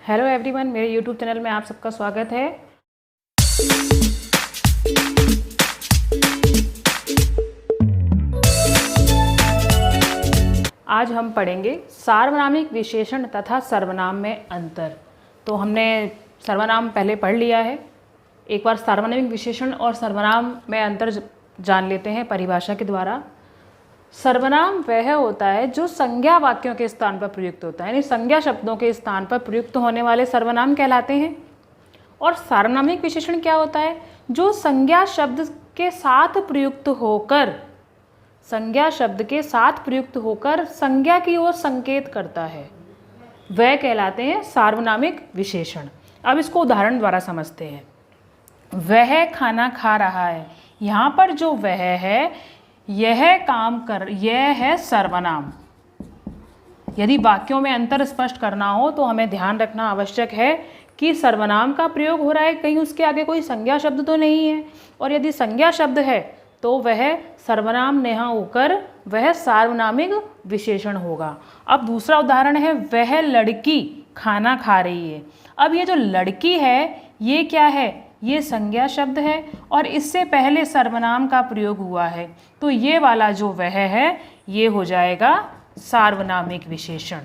Hello everyone, मेरे YouTube channel में आप सबका स्वागत है। आज हम पढ़ेंगे सार्वनामिक विशेषण तथा सर्वनाम में अंतर। तो हमने सर्वनाम पहले पढ़ लिया है। एक बार सार्वनामिक विशेषण और सर्वनाम में अंतर जान लेते हैं परिभाषा के द्वारा। सर्वनाम वह होता है जो संज्ञा वाक्यों के स्थान पर प्रयुक्त होता है, यानी संज्ञा शब्दों के स्थान पर प्रयुक्त होने वाले सर्वनाम कहलाते हैं। और सार्वनामिक विशेषण क्या होता है? जो संज्ञा शब्द के साथ प्रयुक्त होकर संज्ञा की ओर संकेत करता है, वह कहलाते हैं सार्वनामिक विशेषण। अब इसको उदाहरण द्वारा समझते हैं। वह खाना खा रहा है, यहाँ पर जो वह है यह है सर्वनाम। यदि वाक्यों में अंतर स्पष्ट करना हो तो हमें ध्यान रखना आवश्यक है कि सर्वनाम का प्रयोग हो रहा है, कहीं उसके आगे कोई संज्ञा शब्द तो नहीं है। और यदि संज्ञा शब्द है तो वह सर्वनाम नहीं होकर वह सार्वनामिक विशेषण होगा। अब दूसरा उदाहरण है, वह लड़की खाना खा रही है। अब ये जो लड़की है ये क्या है? ये संज्ञा शब्द है और इससे पहले सर्वनाम का प्रयोग हुआ है, तो ये वाला जो वह है ये हो जाएगा सार्वनामिक विशेषण।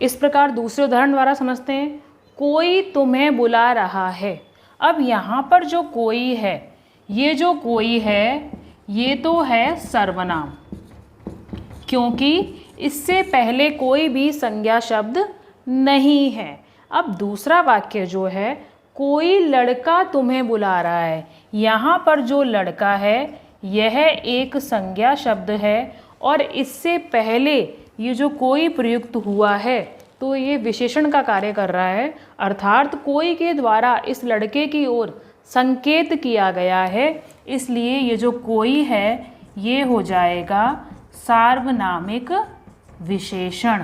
इस प्रकार दूसरे उदाहरण द्वारा समझते हैं। कोई तुम्हें बुला रहा है। अब यहाँ पर जो कोई है, ये जो कोई है ये तो है सर्वनाम, क्योंकि इससे पहले कोई भी संज्ञा शब्द नहीं है। अब दूसरा वाक्य जो है, कोई लड़का तुम्हें बुला रहा है, यहाँ पर जो लड़का है यह एक संज्ञा शब्द है और इससे पहले ये जो कोई प्रयुक्त हुआ है तो ये विशेषण का कार्य कर रहा है, अर्थात कोई के द्वारा इस लड़के की ओर संकेत किया गया है, इसलिए ये जो कोई है ये हो जाएगा सार्वनामिक विशेषण।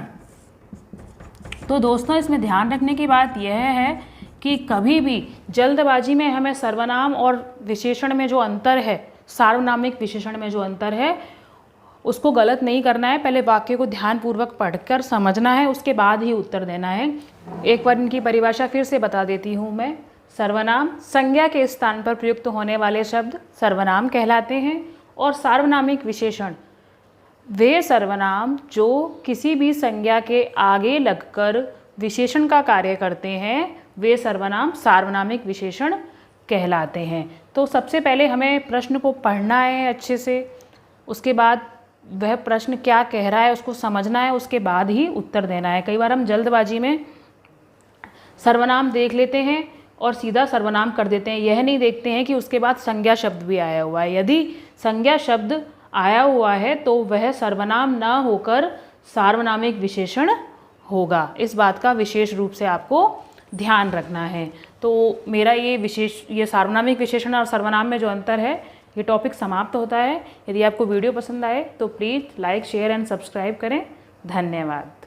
तो दोस्तों, इसमें ध्यान रखने की बात यह है कि कभी भी जल्दबाजी में हमें सर्वनाम और विशेषण में जो अंतर है, सार्वनामिक विशेषण में जो अंतर है, उसको गलत नहीं करना है। पहले वाक्य को ध्यानपूर्वक पढ़कर समझना है, उसके बाद ही उत्तर देना है। एक बार इनकी परिभाषा फिर से बता देती हूँ मैं। सर्वनाम संज्ञा के स्थान पर प्रयुक्त होने वाले शब्द सर्वनाम कहलाते हैं। और सार्वनामिक विशेषण वे सर्वनाम जो किसी भी संज्ञा के आगे लगकर विशेषण का कार्य करते हैं, वे सर्वनाम सार्वनामिक विशेषण कहलाते हैं। तो सबसे पहले हमें प्रश्न को पढ़ना है अच्छे से, उसके बाद वह प्रश्न क्या कह रहा है उसको समझना है, उसके बाद ही उत्तर देना है। कई बार हम जल्दबाजी में सर्वनाम देख लेते हैं और सीधा सर्वनाम कर देते हैं, यह नहीं देखते हैं कि उसके बाद संज्ञा शब्द भी आया हुआ है। यदि संज्ञा शब्द आया हुआ है तो वह सर्वनाम न होकर सार्वनामिक विशेषण होगा। इस बात का विशेष रूप से आपको ध्यान रखना है। तो मेरा ये सार्वनामिक विशेषण और सर्वनाम में जो अंतर है ये टॉपिक समाप्त होता है। यदि आपको वीडियो पसंद आए तो please like, share and subscribe करें। धन्यवाद।